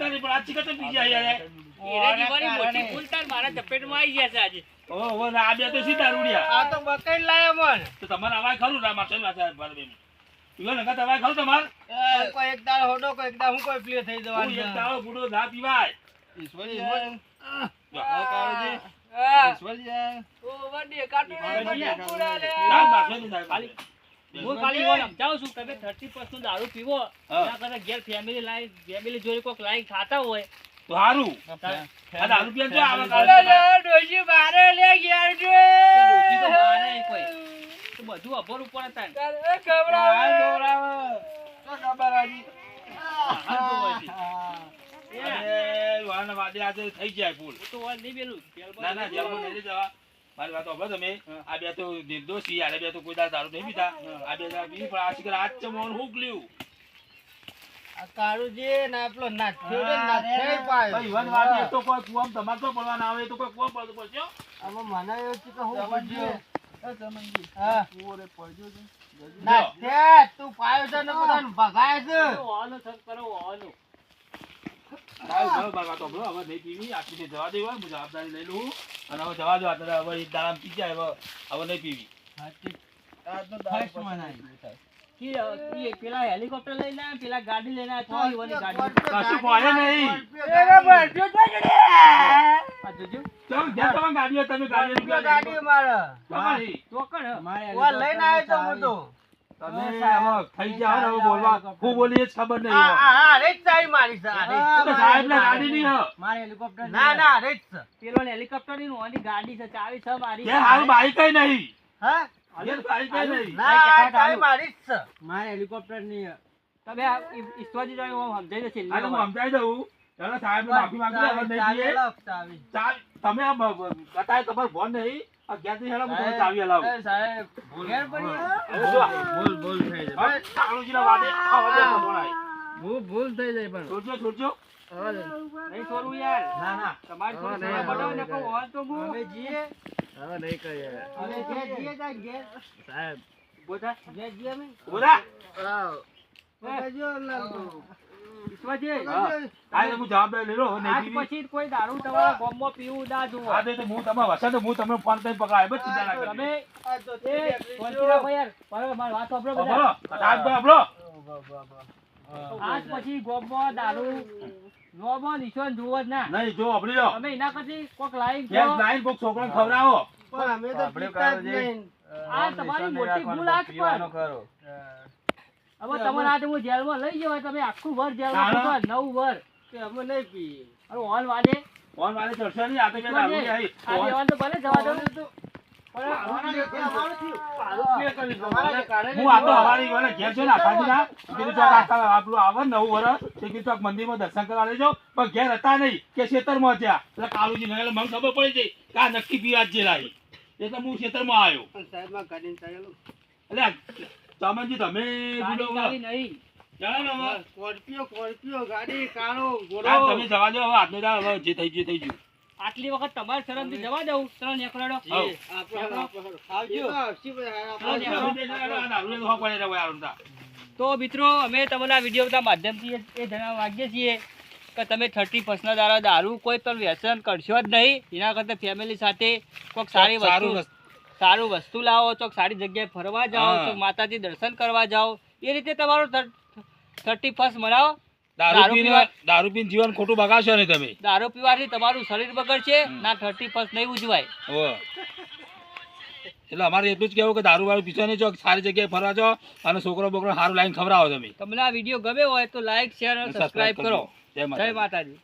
પીતા નહીં પણ આજી કતે પી જાય યાર એરેજી વાળી મોટી ફૂલ તાર મારા ચપેટમાં આવી ગયા છે આજે ઓહો ના આ બે તો સીધા રૂડિયા આ તો બકઈ લાયા મન તો તમારે અવાજ ખરું ના મારશે માથે ભર બે ઈવન નકા અવાજ ખરું તમાર કોઈ એક દાળ હોડો કોઈ એક દાળ હું કોઈ પ્લે થઈ જવાનું એક દાળો બુડો ના પીવાય ઈશ્વરી કાળજી ઈશ્વરી ઓ વડી કાટુ ના મારશે નહીં ખાલી હું ખાલી એવું સમજાવું છું તમે 30% દારૂ પીવો ના કરે ઘેર ફેમિલી જોડે કોક લાઈન ખાતા હોય તો હારું આ દારૂ પીએ જો આવે ડોશી બારે લે ગયા છે ડોશી તો બારે કોઈ તો બધું અભર ઉપર હતા એ એ વાના વાદે આજે થઈ જાય ફૂલ તો વાત નહીં પેલું ના ના જેલમાં નહીં જવા મારી વાત સાંભળો તમે આ બે તો નિર્દોષી આ બે તો કોઈ દારૂ નહીં પીતા આ બે પી પણ આ શિકર આજ ચમોન હુકલ્યું આ કાળુજી ના પેલો નાથ્યો ને નાથે પાયો ભાઈ વન વાત એ તો કોઈ કુવામ તમાર તો પડવાના આવે તો કોઈ કુવામ પડતો પડશે આમાં મને એવું છે કે હું પડ્યો સમજી હા ઓરે પડ્યો છે નાથે તું પાયો છે ને બધાને ભગાય છે ઓનો સર કરો ઓનો સાહેબ બાબા તો બરો હવે નહીં પીવી આખી જવા દેવા હું જવાબદારી લઈ લઉં અને હવે જવા દો અત્યારે હવે એક દાડામાં પી જાય હવે નહીં પીવી કે પેલા હેલિકોપ્ટર લઈને આવ્યા પેલા ગાડી લઈને આવ્યા તો ઓની ગાડી કશું પડે નહીં આ જોજો ચમ જ્યાં તમે ગાડીઓ તમે ગાડીઓ ગાડી મારે તમારી ચોકણ ઓ લઈને આવ્યો તો હું તો તમે હવે થઈ જાવ ને હવે બોલવા હું બોલીએ જ ખબર નહીં હા રે ચાઈ મારી છે તો સાહેબ ને ગાડી નહીં હ મારે હેલિકોપ્ટર ના ના રે છે પેલો હેલિકોપ્ટર ની ઓની ગાડી છે ચાવી છે મારી કે હાલ બાઈક કઈ નહીં હા યાર બાઈક કઈ નહીં ના ચાઈ મારી છે મારે હેલિકોપ્ટર ની તમે ઈશ્વરજી જોડે હું સમજાઈ દે આ તો હું સમજાઈ દઉં ચાલો સાહેબ ને માફી માંગી હવે નહીં પીએ તમે આ બતાય તમારે ફોન નહીં આ ક્યાંથી હેલા હું તમને ચાવી હલાવું સાહેબ ઘેર પડી બોલ થઈ જાય કાળુજીના વાદે આ વાદે બોલાય ભૂલ થઈ જાય પણ છોડજો નહીં છોડવું યાર ના ના તમારે થોડું બનાવો ને કહું હોલ તો હું હવે જીએ હવે નહીં કરીએ હવે જીએ જા ઘેર સાહેબ બોધા જીએ અમે બોલા હા જો લાલ ઈશ્વરજી આ હું જવાબદારી લઈ લો હવે નહીં આજ પીવી પછી કોઈ દારૂ તમારા ગામમાં પીવું ના જુઓ આ દે તો હું તમારે વસે તો હું તમને ફોન કરીને પકડાય બસ ચિંતા ના તમે કરજો આ તો એ શાંતિ રાખો યાર બરાબર મારી વાત સાંભળો બોલો બધા સાહેબ બોલો આજ પછી ગામમાં દારૂ ગામમાં નિશાન જુઓ જ ના નહીં જો આપણી લો તમે એના પછી કોક લાઈન ગેસ લાઈન કોક છોકરાને ખવડાવો પણ અમે તો પીતા જ નહીં આ તમારી મોટી ભૂલ આજ પણ હવે તમારે આજે હું જેલમાં લઈ જવાય તમે આખું વર જેલમાં ફૂટવા 9 વર કે અમે નહીં પીએ અરે હોલ વાલે ફોન વાળે ચડશે નહીં આ તો બે દારૂ આવી આ દેવાન તો ભલે જવા દો તો હું આ તો હવારી વાળા ઘેર છે ને આખાજીના કીધું ચોક આખા આપણું આવે 9 વર્ષ તે કીધું ચોક મંદિરમાં દર્શન કરવા લેજો પણ ઘેર હતા નહીં કે ખેતરમાં હતા એટલે કાળુજી ને મને ખબર પડી ગઈ કે આ નક્કી પીવા જ જેલાઈ એટલે હું ખેતરમાં આવ્યો સાહેબમાં ગાડીને ચાલ્યો એટલે ચામનજી તમે ગાડી નહીં ચાલો ને હવે સ્કોર્પિયો ગાડી કાળો આ તમે જવા દો હવે આજનો દાડો હવે જે થઈ ગયું થઈ ગયું આટલી વખત તમારે શરમથી જવા દઉં ત્રણ એકલાડો તો મિત્રો અમે તમારા વિડીયોના માધ્યમથી એ જણાવવા માંગીએ છીએ કે તમે 30% ના દારૂ કોઈ પણ વ્યસન કરશો જ નહીં. એના કરતાં ફેમિલી સાથે કોઈક સારું વસ્તુ લાવો, ચોક સારી જગ્યાએ ફરવા જાઓ, ચોક માતાજી દર્શન કરવા જાઓ, એ રીતે તમારો 31 મનાવો. દારૂ પીને જીવન ખોટું બગાડશો ને તમે. દારૂ પીવાથી તમારું શરીર બગડશે ના 31 નહીં ઉજવાય. એટલે અમારે એટલું જ કહેવું કે દારૂ વાળું પીછો નહીં, ચોક સારી જગ્યાએ ફરવા જાઓ અને છોકરો બોકરો સારું લાઈન ખવડાવો તમે. તમને આ વિડીયો ગમે હોય તો લાઈક શેર અને સબસ્ક્રાઇબ કરો. જય માતાજી.